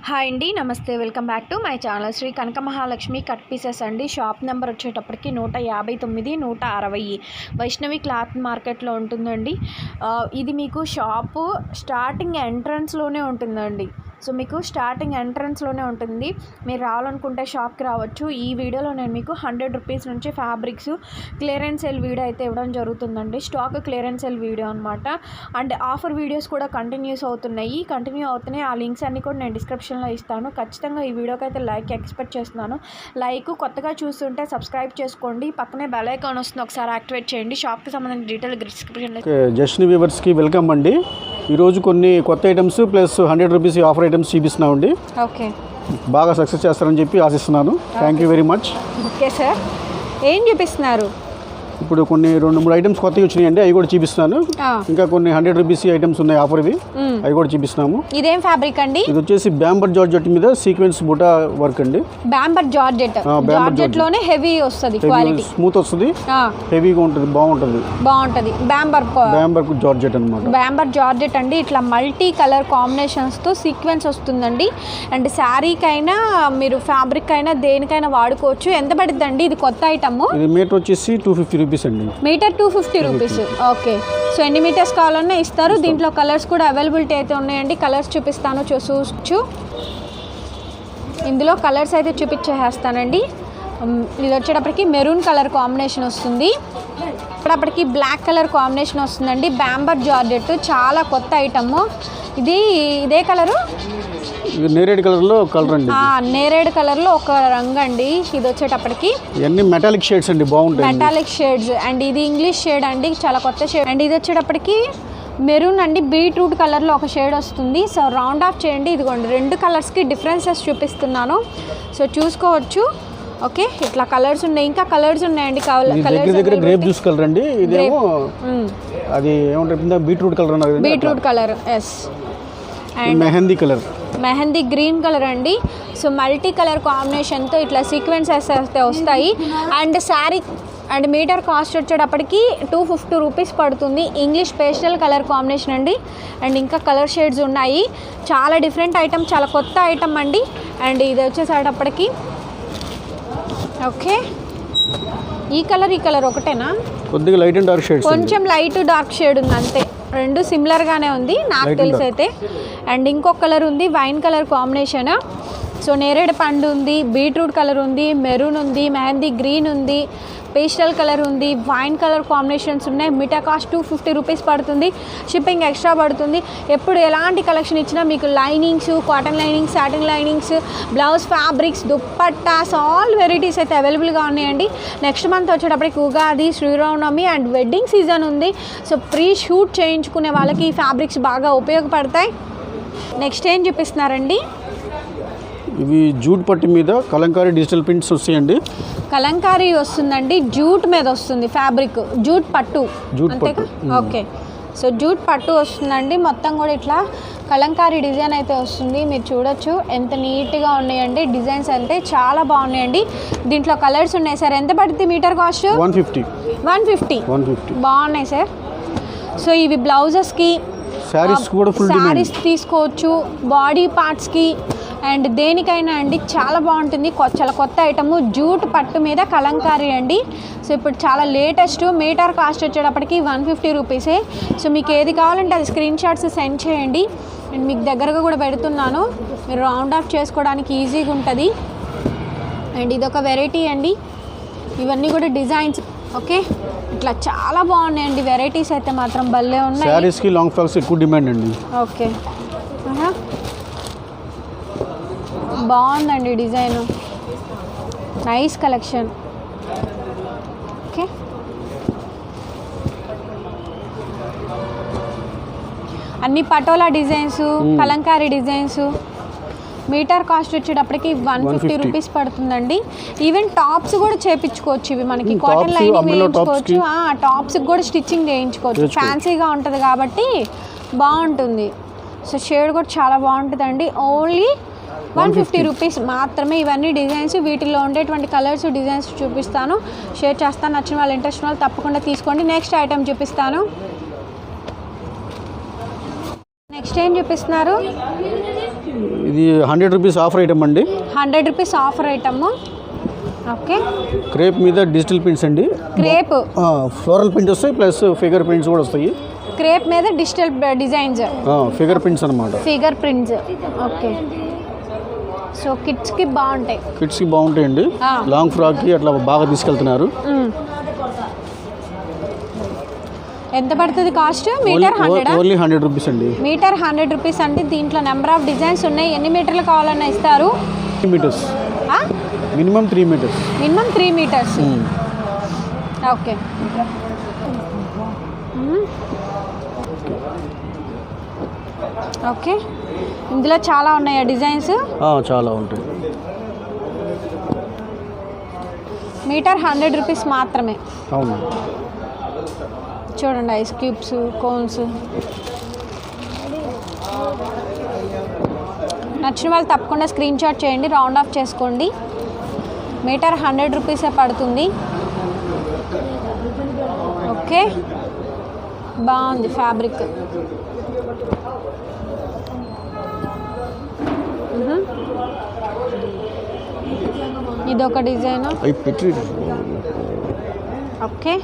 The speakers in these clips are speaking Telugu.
హాయ్ అండి, నమస్తే. Welcome back to my channel. Shri Kanaka Mahalakshmi cut pieces అండి. షాప్ నెంబర్ వచ్చేటప్పటికి 159, 160 వైష్ణవి క్లాత్ మార్కెట్లో ఉంటుందండి. ఇది మీకు షాపు స్టార్టింగ్ ఎంట్రన్స్లోనే ఉంటుందండి. సో మీకు స్టార్టింగ్ ఎంట్రన్స్లోనే ఉంటుంది. మీరు రావాలనుకుంటే షాప్కి రావచ్చు. ఈ వీడియోలో నేను మీకు 100 రూపీస్ నుంచి ఫ్యాబ్రిక్స్ క్లియరెన్స్ సేల్ వీడియో అయితే ఇవ్వడం జరుగుతుందండి. స్టాక్ క్లియరెన్స్ సేల్ వీడియో అనమాట. అండ్ ఆఫర్ వీడియోస్ కూడా కంటిన్యూ అవుతున్నాయి. ఆ లింక్స్ అన్నీ కూడా నేను డిస్క్రిప్షన్లో ఇస్తాను. ఖచ్చితంగా ఈ వీడియోకి అయితే లైక్ ఎక్స్పెక్ట్ చేస్తున్నాను. లైక్ కొత్తగా చూస్తుంటే సబ్స్క్రైబ్ చేసుకోండి. పక్కనే బెల్ ఐకాన్ వస్తుంది, ఒకసారి యాక్టివేట్ చేయండి. షాప్కి సంబంధించిన డీటెయిల్ డిస్క్రిప్షన్లో. జస్ట్ వ్యూవర్స్కి వెల్కమ్ అండి. ఈరోజు కొన్ని కొత్త items plus 100 rupees offer items చూపిస్తున్నామండి. ఓకే, బాగా సక్సెస్ చేస్తారని చెప్పి ఆశిస్తున్నాను. Thank you very much. Okay sir, ఏం చూపిస్తున్నారు? ఇప్పుడు కొన్ని 2-3 ఐటమ్స్ కొత్తగా వచ్చినాయండి, అవి కూడా చూపిస్తున్నాను. ఇంకా కొన్ని 100 రూపీస్ ఐటమ్స్ ఉన్నాయి ఆఫర్వి, అవి కూడా చూపిస్తున్నాము. ఇదేం ఫ్యాబ్రిక్ అండి? ఇది వచ్చేసి బ్యాంబర్ జార్జెట్ మీద సీక్వెన్స్ బుటా వర్క్ అండి. బ్యాంబర్ జార్జెట్ లోనే హెవీ వస్తుంది, క్వాలిటీ స్మూత్ వస్తుంది, హెవీగా ఉంటుంది, బాగుంటుంది. బ్యాంబర్ జార్జెట్ అన్నమాట. బ్యాంబర్ జార్జెట్ అండి. ఇట్లా మల్టీ కలర్ కాంబినేషన్స్ తో సీక్వెన్స్ వస్తుందండి. అండ్ శారీకైనా మీరు ఫ్యాబ్రిక్ అయినా దేనికైనా వాడుకోవచ్చు. ఎంత పడుతుందండి ఇది? కొత్త ఐటమ్. ఇది మీటర్ వచ్చేసి 250 రూపీస్ అండి. Metre 250 rupees. ఓకే, సో ఎన్ని మీటర్స్ కావాలన్నా ఇస్తారు. దీంట్లో కలర్స్ కూడా అవైలబిలిటీ అయితే ఉన్నాయండి. కలర్స్ చూపిస్తాను, చూసుకోవచ్చు. ఇందులో కలర్స్ అయితే చూపించేస్తానండి. ఇది వచ్చేటప్పటికి మెరూన్ కలర్ కాంబినేషన్ వస్తుంది, ఇప్పటికి బ్లాక్ కలర్ కాంబినేషన్ వస్తుందండి. బ్యాంబర్ జార్జెట్ చాలా కొత్త ఐటమ్. ఇదే కలరు నేరేడ్ కలర్లో కలర్ అండి. నేరేడ్ కలర్లో ఒక రంగు అండి. ఇది వచ్చేటప్పటికి ఇవన్నీ మెటాలిక్ షేడ్స్ అండి, బాగుంటాయి. మెటాలిక్ షేడ్స్ అండ్ ఇది ఇంగ్లీష్ షేడ్ అండి, చాలా కొత్త షేడ్. అండ్ ఇది వచ్చేటప్పటికి మెరూన్ అండి, బీట్రూట్ కలర్లో ఒక షేడ్ వస్తుంది. సో రౌండ్ ఆఫ్ చేయండి. ఇదిగోండి, 2 కలర్స్కి డిఫరెన్సెస్ చూపిస్తున్నాను, సో చూసుకోవచ్చు. ఓకే, ఇట్లా కలర్స్ ఉన్నాయి, ఇంకా కలర్స్ ఉన్నాయండి. దగ్గర గ్రేప్ జ్యూస్ కలర్ అండి. ఇదేమో అది ఏమంటారు, బీట్రూట్ కలర్ అన్నారు. Beetroot colour, yes. And mehndi green colour అండి. సో మల్టీ కలర్ కాంబినేషన్తో ఇట్లా సీక్వెన్సెస్ అయితే వస్తాయి. And sari and metre cost వచ్చేటప్పటికి 250 రూపీస్ పడుతుంది. ఇంగ్లీష్ పేస్టల్ కలర్ కాంబినేషన్ అండి. అండ్ ఇంకా కలర్ షేడ్స్ ఉన్నాయి. చాలా డిఫరెంట్ ఐటమ్, చాలా కొత్త ఐటమ్ అండి. అండ్ ఇది వచ్చేసేటప్పటికి ఓకే, ఈ కలర్ ఒకటేనా? కొద్దిగా లైట్ అండ్ డార్క్ షేడ్స్, కొంచెం లైట్ డార్క్ షేడ్ ఉంది అంతే. 2 సిమిలర్గానే ఉంది నాకు తెలిసి అయితే. అండ్ ఇంకొక కలర్ ఉంది, వైన్ కలర్ కాంబినేషన్. సో నేరేడు పండు ఉంది, బీట్రూట్ కలర్ ఉంది, మెరూన్ ఉంది, మెహందీ గ్రీన్ ఉంది, పేస్టల్ కలర్ ఉంది, వైన్ కలర్ కాంబినేషన్స్ ఉన్నాయి. మీటర్ కాస్ట్ 250 రూపీస్ పడుతుంది. షిప్పింగ్ ఎక్స్ట్రా పడుతుంది. ఎప్పుడు ఎలాంటి కలెక్షన్ ఇచ్చినా మీకు linings, cotton linings, satin linings, blouse fabrics, dupattas, all varieties అయితే అవైలబుల్గా ఉన్నాయండి. నెక్స్ట్ మంత్ వచ్చేటప్పటికి Ugadi, Sriramanavami and wedding season ఉంది. సో ప్రీ షూట్ చేయించుకునే వాళ్ళకి ఈ ఫ్యాబ్రిక్స్ బాగా ఉపయోగపడతాయి. నెక్స్ట్ ఏం చూపిస్తున్నారండి? ఇవి జూట్ పట్టు మీద కలంకారీ డిజిటల్ ప్రింట్స్ వస్తాయండి. కలంకారీ వస్తుందండి, జూట్ మీద వస్తుంది ఫ్యాబ్రిక్, జూట్ పట్టు. ఓకే, సో జూట్ పట్టు వస్తుందండి. మొత్తం కూడా ఇట్లా కలంకారీ డిజైన్ అయితే వస్తుంది. మీరు చూడొచ్చు ఎంత నీట్గా ఉన్నాయండి. డిజైన్స్ అంటే చాలా బాగున్నాయండి. దీంట్లో కలర్స్ ఉన్నాయి సార్. ఎంత పడుతుంది మీటర్ కాస్ట్? 150. బాగున్నాయి సార్. సో ఇవి బ్లౌజెస్కి, శారీస్ తీసుకోవచ్చు, బాడీ పార్ట్స్కి అండ్ దేనికైనా అండి. చాలా బాగుంటుంది, చాలా కొత్త ఐటమ్. జూట్ పట్టు మీద కలంకారీ అండి. సో ఇప్పుడు చాలా లేటెస్ట్. మీటర్ కాస్ట్ వచ్చేటప్పటికి 150 రూపీసే. సో మీకు ఏది కావాలంటే అది స్క్రీన్ షాట్స్ సెండ్ చేయండి. అండ్ మీకు దగ్గరగా కూడా పెడుతున్నాను, మీరు రౌండ్ ఆఫ్ చేసుకోవడానికి ఈజీగా ఉంటుంది. అండ్ ఇదొక వెరైటీ అండి. ఇవన్నీ కూడా డిజైన్స్. ఓకే, ఇట్లా చాలా బాగున్నాయండి. వెరైటీస్ అయితే మాత్రం భలే ఉన్నాయి. శారీస్కి లాంగ్ ఫ్రాక్స్ ఎక్కువ డిమాండ్ అండి. ఓకే, బాగుందండి డిజైన్, నైస్ కలెక్షన్. ఓకే, అన్ని patola designs, kalamkari designs. Metre cost వచ్చేటప్పటికి 150 రూపీస్ పడుతుందండి. ఈవెన్ టాప్స్ కూడా చేయించుకోవచ్చు. ఇవి మనకి కాటన్ లైనింగ్ వేయించుకోవచ్చు, టాప్స్కి కూడా స్టిచ్చింగ్ చేయించుకోవచ్చు. ఫ్యాన్సీగా ఉంటుంది కాబట్టి బాగుంటుంది. సో షేడ్ కూడా చాలా బాగుంటుందండి. ఓన్లీ 150 రూపీస్ మాత్రమే. ఇవన్నీ డిజైన్స్, వీటిల్లో ఉండేటువంటి కలర్స్, డిజైన్స్ చూపిస్తాను, షేర్ చేస్తాను. నచ్చిన వాళ్ళు, ఇంట్రెస్ట్ వాళ్ళు తప్పకుండా తీసుకోండి. నెక్స్ట్ ఐటెం చూపిస్తాను. నెక్స్ట్ ఏం చూపిస్తున్నారు? ఇది 100 రూపీస్ ఆఫర్ ఐటమ్ అండి. 100 rupees offer item. Okay. Crepe మీద డిజిటల్ ప్రింట్స్ అండి. క్రేప్ ఫ్లోరల్ ప్రింట్స్ వస్తాయి, ప్లస్ ఫిగర్ ప్రింట్స్ కూడా వస్తాయి. క్రేప్ మీద డిజిటల్ డిజైన్స్, ఫిగర్ ప్రింట్స్ అనమాట. Figure prints. ఓకే. సో కిడ్స్కి బాగుంటాయి. కిడ్స్కి బాగుంటాయండి. లాంగ్ ఫ్రాక్కి అట్లా బాగా తీసుకెళ్తున్నారు. ఎంత పడుతుంది కాస్ట్? మీటర్ 100. ఓన్లీ 100 రూపీస్ అండి. మీటర్ 100 రూపీస్ అండి. దీంట్లో నెంబర్ ఆఫ్ డిజైన్స్ ఉన్నాయి. ఎన్ని మీటర్లు కావాలన్నా ఇస్తారు. 3 metres, minimum 3 metres. Minimum 3 metres. Okay. Okay. ఇందులో చాలా ఉన్నాయా డిజైన్స్? చాలా ఉంటాయి. మీటర్ 100 రూపీస్ మాత్రమే. అవును. చూడండి, ఐస్ క్యూబ్స్, కోన్స్. నచ్చిన వాళ్ళు తప్పకుండా స్క్రీన్ షాట్ చేయండి, రౌండ్ ఆఫ్ చేసుకోండి. మీటర్ 100 రూపీసే పడుతుంది. ఓకే. బాగుంది ఫ్యాబ్రిక్. ఇదొక డిజైన్. ఓకే.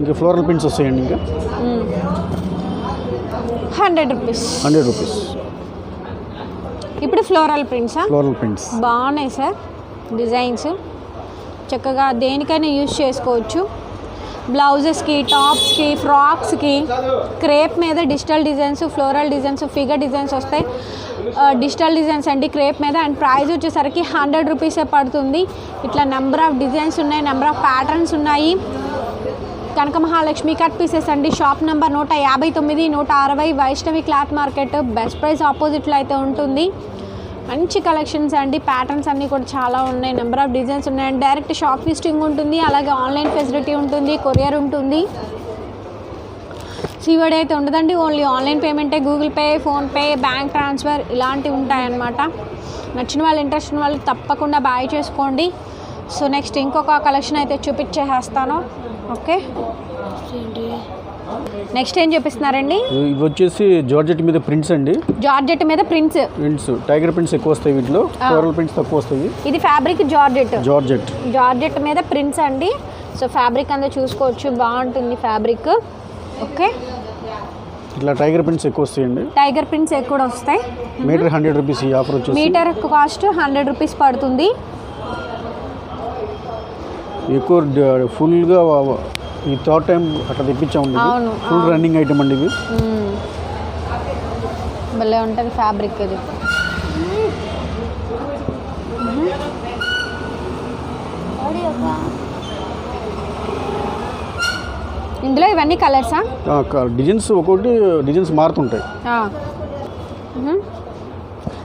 ఇంకా ఫ్లోరల్ ప్రింట్స్ వస్తాయండి. ఇంకా 100 రూపీస్. 100 రూపీస్. ఇప్పుడు ఫ్లోరల్ ప్రింట్సా? ఫ్లోరల్ ప్రింట్స్ బాగున్నాయి సార్. డిజైన్స్ చక్కగా దేనికైనా యూజ్ చేసుకోవచ్చు. బ్లౌజెస్కి, టాప్స్కి, ఫ్రాక్స్కి. క్రేప్ మీద digital designs, floral designs, figure designs వస్తాయి. డిజిటల్ డిజైన్స్ అండి క్రేప్ మీద. అండ్ ప్రైస్ వచ్చేసరికి 100 రూపీసే పడుతుంది. ఇట్లా నెంబర్ ఆఫ్ డిజైన్స్ ఉన్నాయి, నెంబర్ ఆఫ్ ప్యాటర్న్స్ ఉన్నాయి. కనక మహాలక్ష్మి కట్ పీసెస్ అండి. Shop number 159, 160 Vaishnavi cloth market. Best price ఆపోజిట్లో అయితే ఉంటుంది. మంచి కలెక్షన్స్ అండి. ప్యాటర్న్స్ అన్నీ కూడా చాలా ఉన్నాయి, నెంబర్ ఆఫ్ డిజైన్స్ ఉన్నాయి. అండ్ డైరెక్ట్ షాప్ విజిటింగ్ ఉంటుంది, అలాగే ఆన్లైన్ ఫెసిలిటీ ఉంటుంది, కొరియర్ ఉంటుంది. సివడి అయితే ఉండదండి, ఓన్లీ ఆన్లైన్ పేమెంటే. Google Pay, PhonePe, bank transfer ఇలాంటివి ఉంటాయన్నమాట. నచ్చిన వాళ్ళు, ఇంట్రెస్ట్ ఉన్న వాళ్ళు తప్పకుండా బాయ్ చేసుకోండి. సో నెక్స్ట్ ఇంకొక కలెక్షన్ అయితే చూపించేస్తాను. ఓకే. నెక్స్ట్ ఏం చూపిస్తున్నారండి? ఇవి వచ్చేసి జార్జెట్ మీద ప్రింట్స్ అండి. జార్జెట్ మీద ప్రింట్స్. టైగర్ ప్రింట్స్ ఎక్కువ వస్తాయి, వీటిలో ఫ్లోరల్ ప్రింట్స్ తక్కువ వస్తాయి. ఇది ఫ్యాబ్రిక్ జార్జెట్. జార్జెట్ మీద ప్రింట్స్ అండి. సో ఫ్యాబ్రిక్ అంతా చూసుకోవచ్చు, బాగుంటుంది ఫ్యాబ్రిక్. ఓకే. ఇట్లా టైగర్ ప్రింట్స్ ఎక్కువ వస్తాయండి. టైగర్ ప్రింట్స్ ఎక్కువ వస్తాయి. Metre 100 rupees. ఈ ఆఫర్ వచ్చేసి మీటర్ కాస్ట్ 100 రూపీస్ పడుతుంది. ఎక్కువ ఫుల్గా ఈ థర్డ్ టైం అట్లా తెప్పించాము. ఫుల్ రన్నింగ్ ఐటమ్ అండి ఇవి. భలే ఉంటుంది ఫ్యాబ్రిక్ ఇది. ఇందులో ఇవన్నీ కలర్సా? డిజైన్స్ ఒక్కొక్కటి డిజైన్స్ మారుతుంటాయి.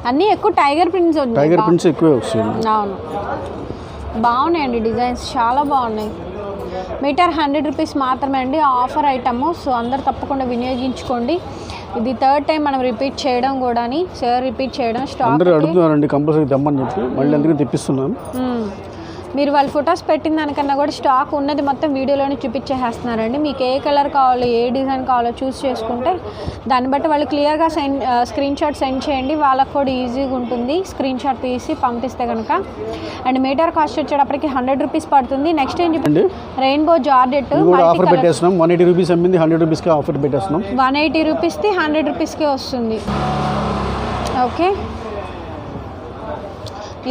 అన్నీ ఎక్కువ టైగర్ ప్రింట్స్ ఎక్కువే వస్తాయి. అవును, బాగున్నాయండి డిజైన్స్, చాలా బాగున్నాయి. మీటర్ 100 రూపీస్ మాత్రమే అండి, ఆఫర్ ఐటమ్. సో అందరు తప్పకుండా వినియోగించుకోండి. ఇది థర్డ్ టైం మనం రిపీట్ చేయడం కూడా. సార్ రిపీట్ చేయడం స్టాక్ అందరూ అడుగుతున్నారండి, కంపల్సరీ తెమ్మని చెప్పి మళ్ళీ అందుకని తెప్పిస్తున్నాను. మీరు వాళ్ళు ఫొటోస్ పెట్టిన దానికన్నా కూడా స్టాక్ ఉన్నది మొత్తం వీడియోలోనే చూపించేస్తున్నారండి. మీకు ఏ కలర్ కావాలో, ఏ డిజైన్ కావాలో చూస్ చేసుకుంటే దాన్ని బట్టి వాళ్ళు క్లియర్గా స్క్రీన్ షాట్ సెండ్ చేయండి. వాళ్ళకు కూడా ఈజీగా ఉంటుంది స్క్రీన్ షాట్ తీసి పంపిస్తే కనుక. అండ్ మీటర్ కాస్ట్ వచ్చేటప్పటికి 100 రూపీస్ పడుతుంది. నెక్స్ట్ ఏం చెప్పండి? రెయిన్బో జార్జెట్ ఆఫర్ పెట్టేస్తున్నాం. 180 రూపీస్ అమ్మింది, 100 రూపీస్కి ఆఫర్ పెట్టేస్తున్నాం. 180 రూపీస్ది 100 రూపీస్కే వస్తుంది. ఓకే.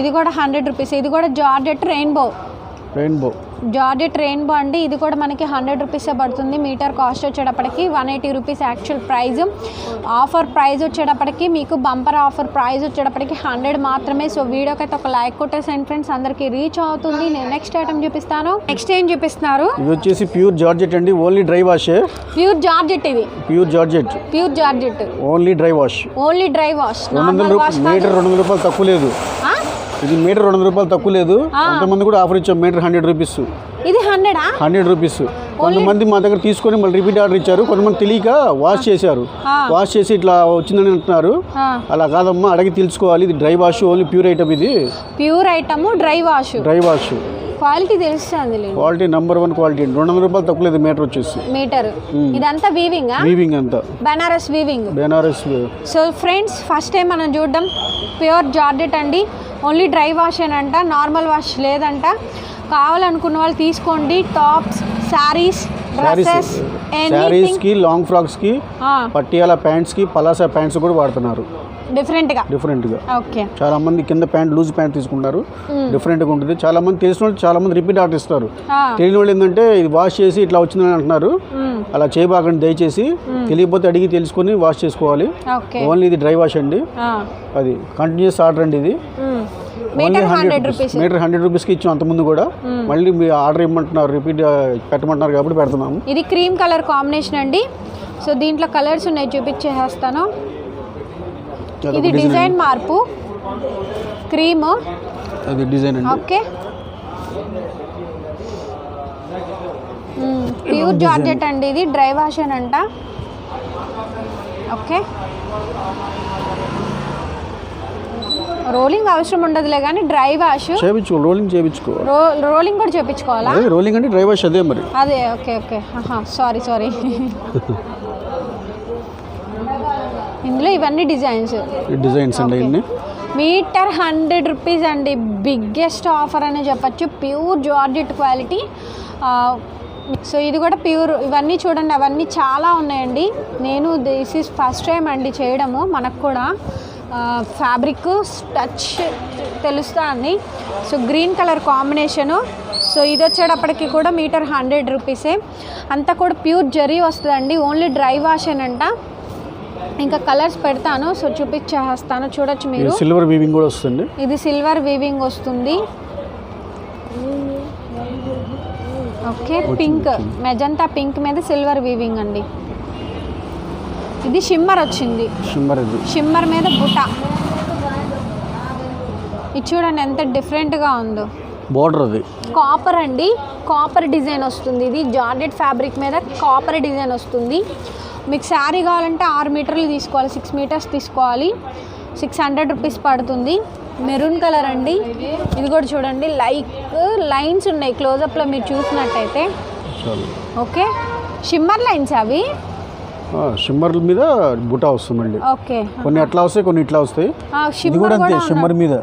ఇది కూడా 100 రూపీస్. ఇది కూడా జార్జెట్ రెయిన్బో అండి. ఇది కూడా మనకి 100 రూపీసే పడుతుంది. మీటర్ కాస్ట్ వచ్చేటప్పటికి 180 rupees actual price. Offer praise వచ్చేటప్పటికి మీకు బంపర్ ఆఫర్ ప్రైజ్ వచ్చేటప్పటికి 100 మాత్రమే. సో వీడియోకి అయితే ఒక లైక్ కొట్టేసండి ఫ్రెండ్స్, అందరికీ రీచ్ అవుతుంది. నేను నెక్స్ట్ ఐటమ్ చూపిస్తాను. నెక్స్ట్ ఏం చూపిస్తున్నారు? ఇది వచ్చేసి ప్యూర్ జార్జెట్ అండి, only dry wash. Pure georgette. ఇది pure georgette only dry wash. Metre 200 రూపాయలు తక్కువ లేదు. ఇది మీటర్ 200 రూపాయలు తక్కువ లేదు. కొంతమంది కూడా ఆఫర్ ఇచ్చాం, మీటర్ 100 రూపీస్. ఇది 100 రూపీస్. కొంతమంది మా దగ్గర తీసుకొని మళ్ళీ రిపీట్ ఆర్డర్ ఇచ్చారు. కొంతమంది తెలియక వాష్ చేశారు. వాష్ చేసి ఇట్లా వచ్చిందని అంటున్నారు. అలా కాదమ్మా, అడిగి తెలుసుకోవాలి. ఇది dry wash, only pure item. ఇది pure item dry wash. Quality తెలుస్తుంది క్వాలిటీ నెంబర్ 1 క్వాలిటీ. 200 రూపాయలు తక్కువ లేదు మీటర్ వచ్చేసి. మీటర్. ఇదంతా వీవింగ్. వీవింగ్ అంతా Banaras weaving. Banaras. So friends first time మనం చూడడం ప్యూర్ జార్జెట్ అండి. ఓన్లీ డ్రై వాష్ అంట, నార్మల్ వాష్ లేదంట. కావాలనుకున్న వాళ్ళు తీసుకోండి. టాప్స్, శారీస్, డ్రెస్సెస్, శారీస్ కి, లాంగ్ ఫ్రాక్స్ కి, పట్టియాల ప్యాంట్స్ కి, పలాసా ప్యాంట్స్ కూడా వాడుతున్నారు డిఫరెంట్ గా. ఓకే. చాలా మంది కింద ప్యాంట్, లూజ్ ప్యాంట్ తీసుకుంటారు. డిఫరెంట్ గా ఉంటుంది. చాలా మంది తెలిసిన వాళ్ళు చాలా మంది రిపీట్ ఆర్డర్ ఇస్తారు. తెలియని వాళ్ళు ఏంటంటే ఇది వాష్ చేసి ఇట్లా వచ్చిందని అంటున్నారు. అలా చేయబాకండి దయచేసి. తెలియకపోతే అడిగి తెలుసుకొని వాష్ చేసుకోవాలి. ఓన్లీ ఇది డ్రై వాష్ అండి. అది కంటిన్యూస్ ఆర్డర్ అండి. ఇది మీటర్ 100 రూపీస్. మీటర్ 100 రూపీస్కి ఇచ్చాం అంతకుముందు కూడా. మళ్ళీ మీ ఆర్డర్ ఇవ్వమంటున్నారు, రిపీట్ పెట్టమంటున్నారు కాబట్టి పెడుతున్నాము. ఇది క్రీమ్ కలర్ కాంబినేషన్ అండి. సో దీంట్లో కలర్స్ ఉన్నాయి, చూపించేస్తాను. ఇది డిజైన్ మార్పు, క్రీమ్, అది డిజైన్ అండి. ఓకే. ప్యూర్ జార్జెట్ అండి. ఇది డ్రై వాష్ అంట. ఓకే. రోలింగ్ అవసరం ఉండదులే కానీ డ్రై వాష్ చేయించుకో. రోలింగ్ చేయించుకో. రోలింగ్ కూడా చేయించుకోవాలా? రోలింగ్ అంటే డ్రై వాష్ అదే మరి. అదే. Okay okay. సారీ ఇందులో ఇవన్నీ డిజైన్స్ అండి. ఇన్ని మీటర్ 100 రూపీస్ అండి. బిగ్గెస్ట్ ఆఫర్ అనే చెప్పచ్చు. Pure georgette quality. సో ఇది కూడా ప్యూర్. ఇవన్నీ చూడండి, అవన్నీ చాలా ఉన్నాయండి. నేను దిస్ ఈజ్ ఫస్ట్ టైం అండి చేయడము. మనకు కూడా ఫ్యాబ్రిక్ టచ్ తెలుస్తా అండి. So green colour combination. So ఇది వచ్చేటప్పటికి కూడా మీటర్ 100 రూపీసే. అంతా కూడా ప్యూర్ జరీ వస్తుందండి. ఓన్లీ డ్రై వాష్ అంట. ఇంకా కలర్స్ పెడతాను, సో చూపించేస్తాను, చూడొచ్చు మీరు. సిల్వర్ వీవింగ్ కూడా వస్తుంది. ఇది సిల్వర్ వీవింగ్ వస్తుంది. ఓకే. పింక్, మెజంతా పింక్ మీద సిల్వర్ వీవింగ్ అండి. ఇది షిమ్మర్ వచ్చింది. షిమ్మర్ మీద బుట్ట. ఇది చూడండి ఎంత డిఫరెంట్గా ఉందో. బోర్డర్ అది కాపర్ అండి. కాపర్ డిజైన్ వస్తుంది. ఇది జార్జెట్ ఫ్యాబ్రిక్ మీద కాపర్ డిజైన్ వస్తుంది. మీకు శారీ కావాలంటే 6 మీటర్లు తీసుకోవాలి, 6 మీటర్స్ తీసుకోవాలి. 600 రూపీస్ పడుతుంది. మెరూన్ కలర్ అండి. ఇది కూడా చూడండి, లైన్స్ ఉన్నాయి క్లోజప్లో మీరు చూసినట్టయితే. ఓకే. షిమ్మర్ లైన్స్ అవి. షిమ్మర్ మీద బుటా వస్తుంది. ఓకే. కొన్ని అట్లా వస్తాయి, కొన్ని ఇట్లా వస్తాయి. షిమ్మర్ కూడా షిమ్మర్ మీద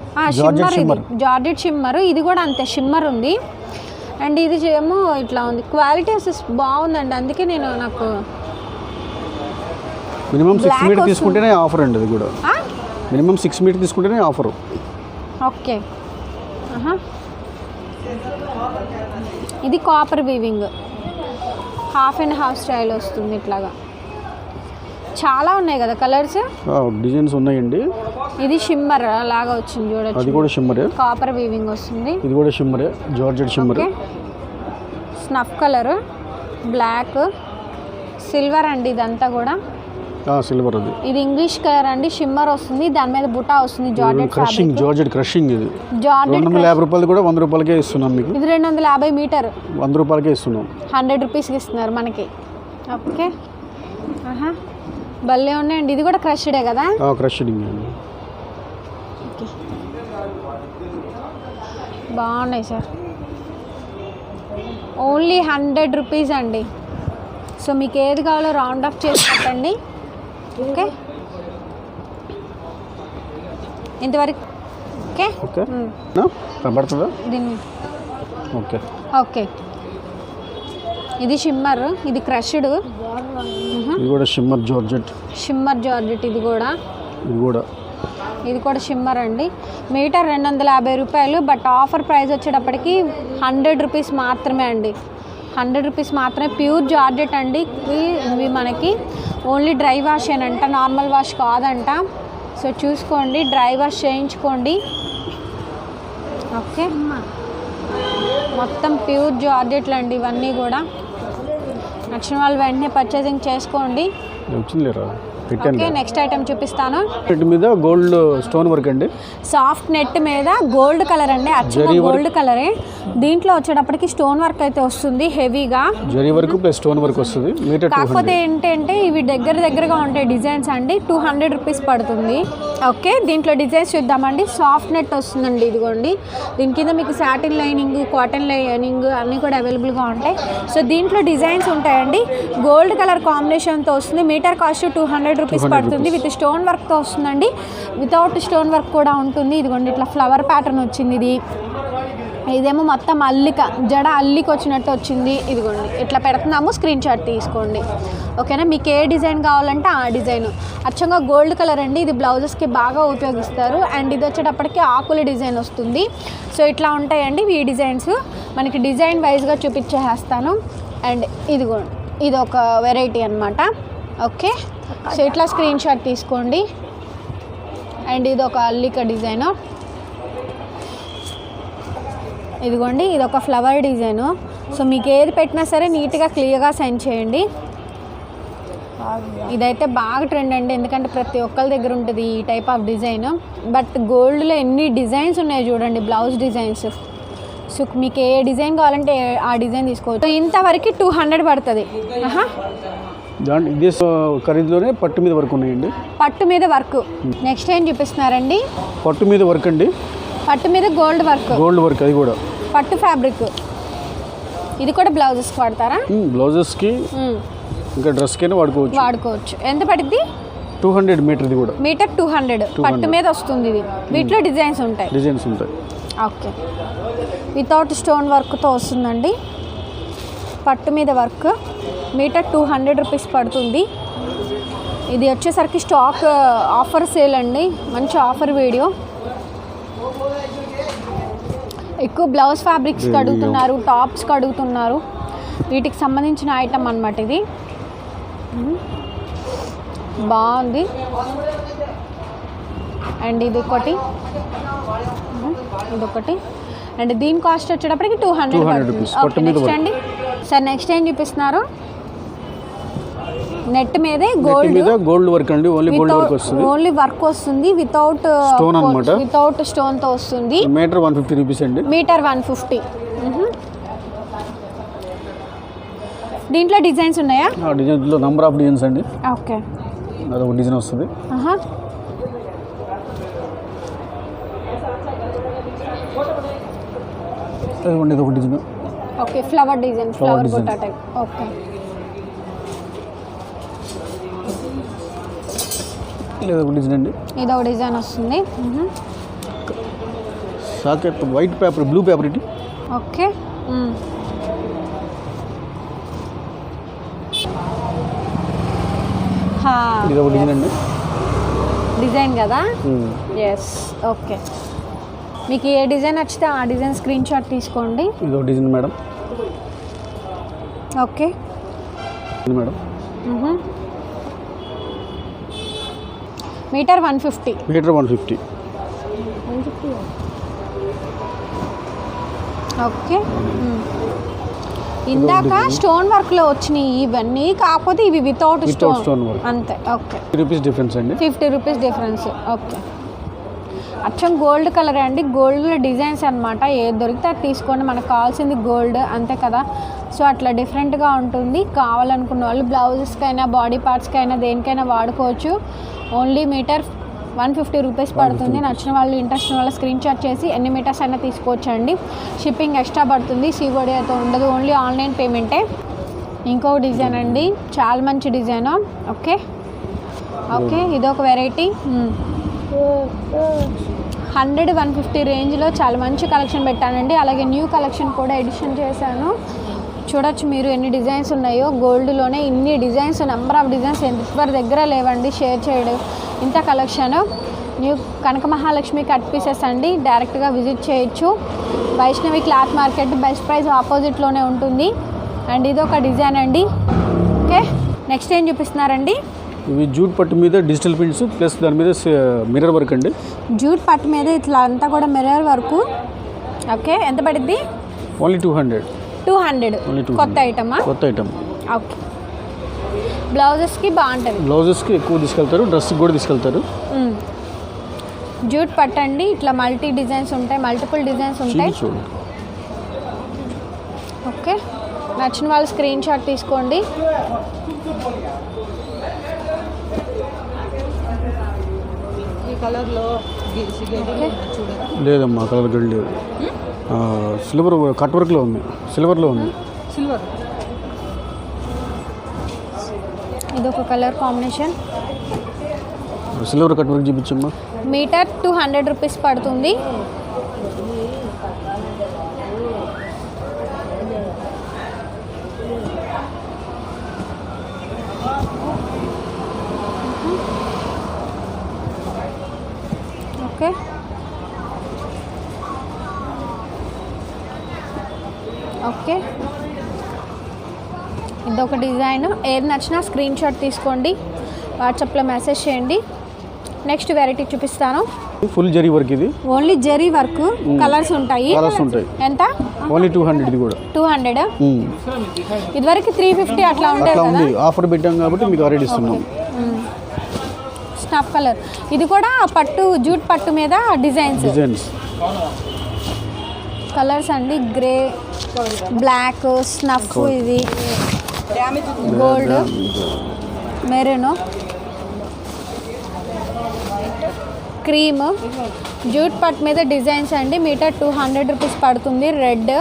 జార్జెట్ షిమ్మర్. ఇది కూడా అంతే షిమ్మర్ ఉంది. అండ్ ఇది ఏమో ఇట్లా ఉంది. క్వాలిటీ బాగుందండి. అందుకే నాకు మినిమం 6 మీటర్ తీసుకుంటేనే ఆఫర్ అండి. అది కూడా మినిమం 6 మీటర్ తీసుకుంటేనే ఆఫర్. ఓకే. ఇది copper weaving, half and half style వస్తుంది. ఇట్లాగా చాలా ఉన్నాయి కదా కలర్స్, డిజైన్స్ ఉన్నాయండి. ఇది షిమ్మర్ లాగా వచ్చింది చూడొచ్చు. అది కూడా షిమ్మరే. కాపర్ వీవింగ్ వస్తుంది. ఇది కూడా షిమ్మరే, georgette shimmer. Snuff colour, black, silver అండి. ఇదంతా కూడా సిల్వర్. అది ఇది ఇంగ్లీష్ కలర్ అండి. షిమ్మర్ వస్తుంది, దాని మీద బుటా వస్తుంది. Georgette crushing, georgette crushing. ఇది జార్జెట్ 250 రూపాయలు కూడా 100 రూపాయలకే ఇస్తున్నాం మీకు. ఇది 250 మీటర్ 100 రూపాయలకే ఇస్తున్నాం. 100 రూపీస్కి ఇస్తున్నారు మనకి. ఓకే. భలే ఉన్నాయండి. ఇది కూడా క్రష్డే కదా? క్రష్డ్. బాగున్నాయి సార్. ఓన్లీ 100 రూపీస్ అండి. సో మీకు ఏది కావాలో రౌండ్ ఆఫ్ చేసి పెట్టండి. ఓకే. ఇంతవరకు ఓకే. కనబడుతుందా దీన్ని? ఓకే. ఓకే. ఇది షిమ్మర్, ఇది క్రష్డ్. ఇది కూడా షిమ్మర్ జార్జెట్. ఇది కూడా షిమ్మర్ అండి. మీటర్ 250 రూపాయలు. బట్ ఆఫర్ ప్రైస్ వచ్చేటప్పటికి 100 రూపీస్ మాత్రమే అండి. 100 రూపీస్ మాత్రమే. ప్యూర్ జార్జెట్ అండి. ఇవి మనకి ఓన్లీ డ్రై వాష్ అంట, నార్మల్ వాష్ కాదంట. సో చూసుకోండి, డ్రై వాష్ చేయించుకోండి. ఓకే. మొత్తం ప్యూర్ జార్జెట్లు అండి ఇవన్నీ కూడా. నచ్చిన వాళ్ళు వెంటనే పర్చేసింగ్ చేసుకోండి. వచ్చింది లేరా పెట్టాను. ఓకే, నెక్స్ట్ ఐటమ్ చూపిస్తాను. నెట్ మీద గోల్డ్ స్టోన్ వర్క్ అండి. సాఫ్ట్ నెట్ మీద గోల్డ్ కలర్ అండి, అచ్చంగా గోల్డ్ కలరే. దీంట్లో వచ్చేటప్పటికి స్టోన్ వర్క్ అయితే వస్తుంది హెవీగా, zari work plus stone work వస్తుంది. మీటర్ కాకపోతే ఏంటంటే ఇవి దగ్గరగా ఉంటాయి డిజైన్స్ అండి. 200 రూపీస్ పడుతుంది. ఓకే, దీంట్లో డిజైన్స్ చూద్దామండి. సాఫ్ట్ నెట్ వస్తుందండి, ఇదిగోండి. దీని కింద మీకు సాటిన్ లైనింగ్, కాటన్ లైనింగ్ అన్నీ కూడా అవైలబుల్గా ఉంటాయి. సో దీంట్లో డిజైన్స్ ఉంటాయండి. గోల్డ్ కలర్ కాంబినేషన్తో వస్తుంది. మీటర్ కాస్ట్ 200 రూపీస్ పడుతుంది. విత్ స్టోన్ వర్క్తో వస్తుందండి. వితౌట్ స్టోన్ వర్క్ కూడా ఉంటుంది. ఇదిగోండి ఇట్లా ఫ్లవర్ ప్యాటర్న్ వచ్చింది. ఇదేమో మొత్తం అల్లిక, జడ అల్లిక వచ్చినట్టు వచ్చింది. ఇదిగోండి ఇట్లా పెడుతున్నాము, స్క్రీన్ షాట్ తీసుకోండి. ఓకేనా, మీకు ఏ డిజైన్ కావాలంటే ఆ డిజైన్. అచ్చంగా గోల్డ్ కలర్ అండి, ఇది బ్లౌజెస్కి బాగా ఉపయోగిస్తారు. అండ్ ఇది వచ్చేటప్పటికి ఆకుల డిజైన్ వస్తుంది. సో ఇట్లా ఉంటాయండి ఈ డిజైన్స్. మనకి డిజైన్ వైజ్గా చూపించేస్తాను. అండ్ ఇదిగోండి ఇది ఒక వెరైటీ అనమాట. ఓకే, సో ఇట్లా స్క్రీన్ షాట్ తీసుకోండి. అండ్ ఇది ఒక అల్లిక డిజైను. ఇదిగోండి ఇది ఒక ఫ్లవర్ డిజైను. సో మీకు ఏది పెట్టినా సరే నీట్గా క్లియర్గా సెండ్ చేయండి. ఇదైతే బాగా ట్రెండ్ అండి, ఎందుకంటే ప్రతి ఒక్కరి దగ్గర ఉంటుంది ఈ టైప్ ఆఫ్ డిజైన్. బట్ గోల్డ్లో ఎన్ని డిజైన్స్ ఉన్నాయి చూడండి, బ్లౌజ్ డిజైన్స్. సో మీకు ఏ డిజైన్ కావాలంటే ఆ డిజైన్ తీసుకోవచ్చు. ఇంతవరకు 200 పడుతుంది. ఇదే ఖరీదులోనే పట్టు మీద వర్క్ ఉన్నాయండి. పట్టు మీద వర్క్. నెక్స్ట్ ఏం చూపిస్తున్నారండి? పట్టు మీద వర్క్ అండి. పట్టు మీద గోల్డ్ వర్క్. గోల్డ్ వర్క్, అది కూడా పట్టు ఫ్యాబ్రిక్. ఇది కూడా బ్లౌజెస్కి వాడతారా? బ్లౌజెస్కి ఇంకా డ్రెస్కైనా వాడుకోవచ్చు. ఎంత పడుద్ది? 200 మీటర్. ఇది కూడా మీటర్ 200. పట్టు మీద వస్తుంది ఇది. వీటిలో డిజైన్స్ ఉంటాయి. ఓకే, వితౌట్ స్టోన్ వర్క్తో వస్తుందండి. పట్టు మీద వర్క్. మీటర్ 200 రూపీస్ పడుతుంది. ఇది వచ్చేసరికి స్టాక్ ఆఫర్ సేల్ అండి, మంచి ఆఫర్ వీడియో. ఎక్కువ బ్లౌజ్ ఫ్యాబ్రిక్స్కి అడుగుతున్నారు, టాప్స్కి అడుగుతున్నారు. వీటికి సంబంధించిన ఐటమ్ అన్నమాట ఇది. బాగుంది. అండ్ ఇదొకటి, అండ్ దీని కాస్ట్ వచ్చేటప్పటికి 200 రూపీస్. నెక్స్ట్ అండి సార్, నెక్స్ట్ ఏం చూపిస్తున్నారు? నెట్ మీదే గోల్డ్ వర్క్ అండి. ఓన్లీ వర్క్ వస్తుంది, వితౌట్ స్టోన్ అన్నమాట. వితౌట్ స్టోన్ తో వస్తుంది. మీటర్ 150 రూపీస్ అండి. మీటర్ 150. దీంట్లో డిజైన్స్ ఉన్నాయా? డిజైన్లో నంబర్ ఆఫ్ డిజైన్స్ అండి. ఓకే, అదొక డిజైన్ వస్తుంది. అదొక design. Okay, flower design, flower బుట్ట టైప్. ఓకే, ఇదొక డిజైన్ అండి. ఇదొక డిజైన్ వస్తుంది. సాకెట్ వైట్ పేపర్, బ్లూ పేపర్ ఇది. ఓకే, ఇదొక డిజైన్ అండి. డిజైన్ కదా? ఎస్. ఓకే, మీకు ఏ డిజైన్ నచ్చితే ఆ డిజైన్ స్క్రీన్ షాట్ తీసుకోండి. ఇదొక design madam. Okay madam, metre 150. Metre 150. Okay, ఇందాక స్టోన్ వర్క్లో వచ్చినాయి ఇవన్నీ, కాకపోతే ఇవి వితౌట్ స్టోన్ వర్క్ అంతే. ఓకే, 50 రూపీస్ డిఫరెన్స్ అండి. 50 రూపీస్ డిఫరెన్స్. ఓకే, అచ్చం గోల్డ్ కలర్ అండి. గోల్డ్లో డిజైన్స్ అనమాట. ఏది దొరికితే అది తీసుకోండి, మనకు కావాల్సింది గోల్డ్ అంతే కదా. సో అట్లా డిఫరెంట్గా ఉంటుంది. కావాలనుకున్న వాళ్ళు బ్లౌజెస్కైనా, బాడీ పార్ట్స్కైనా, దేనికైనా వాడుకోవచ్చు. ఓన్లీ మీటర్ 150 రూపీస్ పడుతుంది. నచ్చిన వాళ్ళు, ఇంట్రెస్ట్ ఉన్న వాళ్ళు స్క్రీన్ షాట్ చేసి ఎన్ని మీటర్స్ అయినా తీసుకోవచ్చు అండి. షిప్పింగ్ ఎక్స్ట్రా పడుతుంది. సిఓడి అయితే ఉండదు, ఓన్లీ ఆన్లైన్ పేమెంటే. ఇంకో డిజైన్ అండి, చాలా మంచి డిజైన్. ఓకే ఓకే, ఇదొక వెరైటీ. 100-150 రేంజ్లో చాలా మంచి కలెక్షన్ పెట్టానండి. అలాగే న్యూ కలెక్షన్ కూడా ఎడిషన్ చేశాను. చూడొచ్చు మీరు ఎన్ని డిజైన్స్ ఉన్నాయో. గోల్డ్లోనే ఇన్ని డిజైన్స్, నెంబర్ ఆఫ్ డిజైన్స్ ఎవరి దగ్గర లేవండి షేర్ చేయడం ఇంత collection. New Kanaka Mahalakshmi cut pieces అండి. డైరెక్ట్గా విజిట్ చేయొచ్చు. Vaishnavi cloth market best price ఆపోజిట్లోనే ఉంటుంది. అండ్ ఇది ఒక డిజైన్ అండి. ఓకే, నెక్స్ట్ ఏం చూపిస్తున్నారండి? ఇవి జూట్ పట్టు మీద డిజిటల్ ప్రింట్స్ ప్లస్ దాని మీద మిర్రర్ వర్క్ అండి. జూట్ పట్టు మీద ఇట్లా అంతా కూడా మిర్రర్ వర్క్. ఓకే, ఎంత పడుద్ది? ఓన్లీ 200. 200. కొత్త ఐటమా? కొత్త ఐటమ్. ఓకే, బ్లౌజెస్కి బాగుంటుంది. బ్లౌజెస్కి ఎక్కువ తీసుకెళ్తారు, డ్రెస్కి కూడా తీసుకెళ్తారు. జూట్ పట్టండి, ఇట్లా మల్టీ డిజైన్స్ ఉంటాయి, మల్టిపుల్ డిజైన్స్ ఉంటాయి. ఓకే, నచ్చిన వాళ్ళు స్క్రీన్ షాట్ తీసుకోండి. లేదమ్మా కలర్ గడి లేదు. సిల్వర్ కట్ వర్క్లో ఉంది, సిల్వర్లో ఉంది. ఇదొక colour combination. Silver cut work చూపించమ్మా. మీటర్ 200 రూపీస్ పడుతుంది. ఓకే, ఓకే, ఇదొక డిజైన్. ఏది నచ్చినా స్క్రీన్ షాట్ తీసుకోండి, వాట్సాప్లో మెసేజ్ చేయండి. నెక్స్ట్ వెరైటీ చూపిస్తాను. ఫుల్ జరీ వర్క్, ఇది ఓన్లీ జరీ వర్క్. కలర్స్ ఉంటాయి. ఎంత? ఓన్లీ 200. ఇది కూడా 200. ఇదివరకు 350 అట్లా ఉండేది. ఆఫర్ పెట్టాం కాబట్టి మీకు ఆల్రెడీ ఇస్తున్నాం. Snuff colour. ఇది కూడా పట్టు, జూట్ పట్టు మీద డిజైన్స్. కలర్స్ అండి, గ్రే, బ్లాక్, స్నఫ్, ఇది గోల్డ్, మెరూన్, క్రీమ్. జూట్ పట్టు మీద డిజైన్స్ అండి. మీటర్ 200 రూపీస్ పడుతుంది. రెడ్,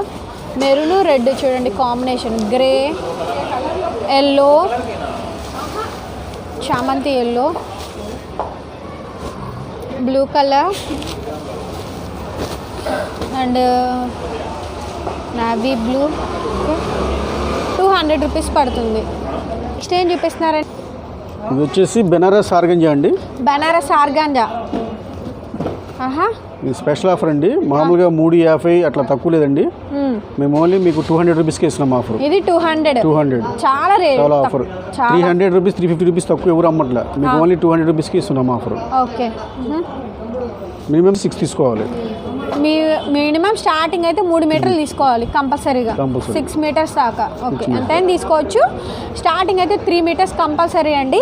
మెరూన్, రెడ్ చూడండి కాంబినేషన్. గ్రే, ఎల్లో, చామంతి yellow, blue colour and navy blue. 200 rupees పడుతుంది. నెక్స్ట్ ఏం చూపిస్తున్నారండి? ఇది వచ్చేసి బెనారస్ ఆర్గంజా అండి. బెనారస్ ఆర్గంజా. ఇది స్పెషల్ ఆఫర్ అండి. మామూలుగా 350 అట్లా తక్కువ లేదండి. మేము ఓన్లీ మీకు 200 రూపీస్కి ఇస్తున్నాం ఆఫర్. ఇది 200. చాలా రేట్. చాలా ఆఫర్. 300 రూపీస్, 350 రూపీస్ తక్కువ ఎవరు అమ్మట్లా. మీకు ఓన్లీ 200 రూపీస్కి ఇస్తున్నాం ఆఫర్. ఓకే, మినిమం 6 తీసుకోవాలి. మీ మినిమం స్టార్టింగ్ అయితే 3 మీటర్లు తీసుకోవాలి కంపల్సరీగా. 6 మీటర్స్ దాకా ఓకే ఎంతైనా తీసుకోవచ్చు. స్టార్టింగ్ అయితే 3 మీటర్స్ కంపల్సరీ అండి.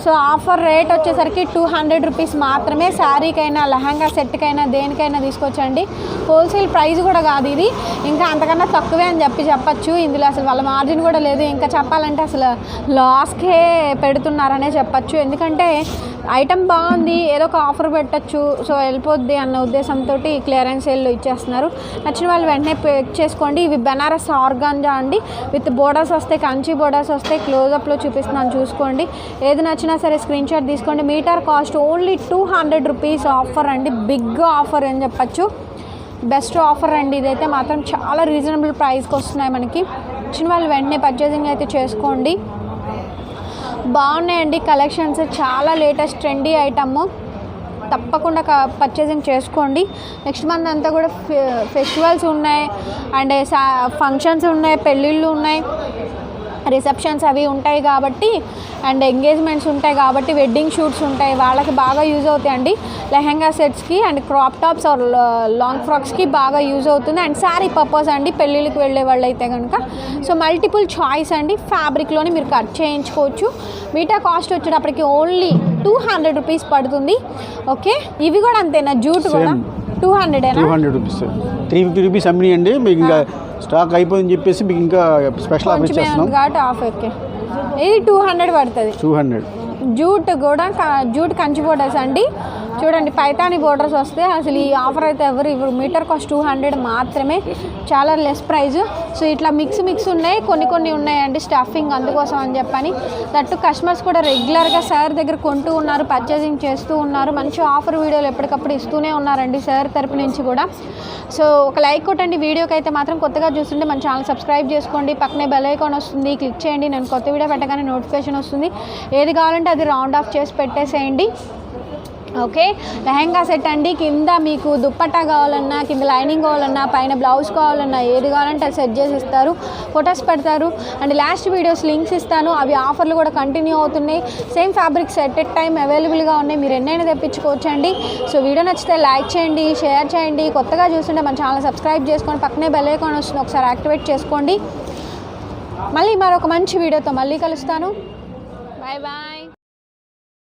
సో ఆఫర్ రేట్ వచ్చేసరికి 200 రూపీస్ మాత్రమే. శారీకైనా, లెహంగా సెట్కైనా, దేనికైనా తీసుకోవచ్చండి. హోల్సేల్ ప్రైస్ కూడా కాదు ఇది. ఇంకా అంతకన్నా తక్కువే అని చెప్పచ్చు. ఇందులో అసలు వాళ్ళ మార్జిన్ కూడా లేదు. ఇంకా చెప్పాలంటే అసలు లాస్కే పెడుతున్నారనే చెప్పచ్చు. ఎందుకంటే ఐటమ్ బాగుంది, ఏదో ఒక ఆఫర్ పెట్టచ్చు, సో వెళ్ళిపోద్ది అన్న ఉద్దేశంతో క్లియరెన్స్ సేల్లో ఇచ్చేస్తున్నారు. నచ్చిన వాళ్ళు వెంటనే పిక్ చేసుకోండి. ఇవి బెనారస్ ఆర్గాంజా అండి. విత్ బోర్డర్స్ వస్తాయి, కంచి బోర్డర్స్ వస్తాయి. క్లోజప్లో చూపిస్తున్నాను చూసుకోండి. ఏది నచ్చినా సరే స్క్రీన్ షాట్ తీసుకోండి. Metre cost only 200 rupees offer అండి. బిగ్ ఆఫర్ అని చెప్పచ్చు. బెస్ట్ ఆఫర్ అండి ఇదైతే మాత్రం. చాలా రీజనబుల్ ప్రైస్కి వస్తున్నాయి మనకి. నచ్చిన వాళ్ళు వెంటనే పర్చేసింగ్ అయితే చేసుకోండి. బాగున్నాయండి కలెక్షన్స్. చాలా లేటెస్ట్ ట్రెండీ ఐటమ్. తప్పకుండా పర్చేసింగ్ చేసుకోండి. నెక్స్ట్ మంత్ అంతా కూడా ఫెస్టివల్స్ ఉన్నాయి, అండ్ ఫంక్షన్స్ ఉన్నాయి, పెళ్ళిళ్ళు ఉన్నాయి, రిసెప్షన్స్ అవి ఉంటాయి కాబట్టి, అండ్ ఎంగేజ్మెంట్స్ ఉంటాయి కాబట్టి, వెడ్డింగ్ షూట్స్ ఉంటాయి. వాళ్ళకి బాగా యూజ్ అవుతాయండి. లెహంగా సెట్స్కి and crop tops or long ఫ్రాక్స్కి బాగా యూజ్ అవుతుంది. అండ్ శారీ పర్పస్ అండి, పెళ్ళిళ్ళకి వెళ్ళే వాళ్ళు అయితే కనుక. సో మల్టిపుల్ చాయిస్ అండి. ఫ్యాబ్రిక్లోనే మీరు కట్ చేయించుకోవచ్చు. మీటర్ కాస్ట్ వచ్చేటప్పటికి ఓన్లీ 200 రూపీస్ పడుతుంది. ఓకే, ఇవి కూడా అంతేనా? జూట్ కూడా 200 రూపీస్. 350 రూపీస్ అమ్మినాయండి. మీకు ఇంకా స్టాక్ అయిపోయిందని చెప్పేసి మీకు ఇంకా స్పెషల్ ఆఫర్ ఇచ్చేస్తున్నాం. Off okay. ఇది 200 పడుతుంది. 200. జూట్ కూడా జూట్ కంచి బోర్డర్స్ అండి. చూడండి పైతాని బోర్డర్స్ వస్తే అసలు ఈ ఆఫర్ అయితే ఎవరు ఇవ్వరు. మీటర్ కాస్ట్ 200 మాత్రమే. చాలా లెస్ ప్రైజ్. సో ఇట్లా మిక్స్ ఉన్నాయి, కొన్ని ఉన్నాయండి స్టఫింగ్, అందుకోసం అని చెప్పని. దట్టు కస్టమర్స్ కూడా రెగ్యులర్గా సార్ దగ్గర కొంటూ ఉన్నారు, పర్చేసింగ్ చేస్తూ ఉన్నారు. మంచి ఆఫర్ వీడియోలు ఎప్పటికప్పుడు ఇస్తూనే ఉన్నారండి సార్ తరపు నుంచి కూడా. సో ఒక లైక్ కొట్టండి వీడియోకి అయితే మాత్రం. కొత్తగా చూస్తుంటే మన ఛానల్ సబ్స్క్రైబ్ చేసుకోండి. పక్కనే బెల్ ఐకాన్ వస్తుంది, క్లిక్ చేయండి. నేను కొత్త వీడియో పెట్టగానే నోటిఫికేషన్ వస్తుంది. ఏది కావాలంటే అది రౌండ్ ఆఫ్ చేసి పెట్టేసేయండి. ఓకే, లెహంగా సెట్ అండి. కింద మీకు దుప్పట్టా కావాలన్నా, కింద లైనింగ్ కావాలన్నా, పైన బ్లౌజ్ కావాలన్నా, ఏది కావాలంటే అది సెట్ చేసి ఇస్తారు, ఫొటోస్ పెడతారు. అండ్ లాస్ట్ వీడియోస్ లింక్స్ ఇస్తాను. అవి ఆఫర్లు కూడా కంటిన్యూ అవుతున్నాయి. సేమ్ ఫ్యాబ్రిక్స్ ఎట్ టైం అవైలబుల్గా ఉన్నాయి. మీరు ఎన్నైనా తెప్పించుకోవచ్చండి. సో వీడియో నచ్చితే లైక్ చేయండి, షేర్ చేయండి. కొత్తగా చూస్తుంటే మన ఛానల్ సబ్స్క్రైబ్ చేసుకోండి. పక్కనే బెల్ ఐకాన్ వస్తుంది, ఒకసారి యాక్టివేట్ చేసుకోండి. మళ్ళీ మరొక మంచి వీడియోతో మళ్ళీ కలుస్తాను. Bye bye.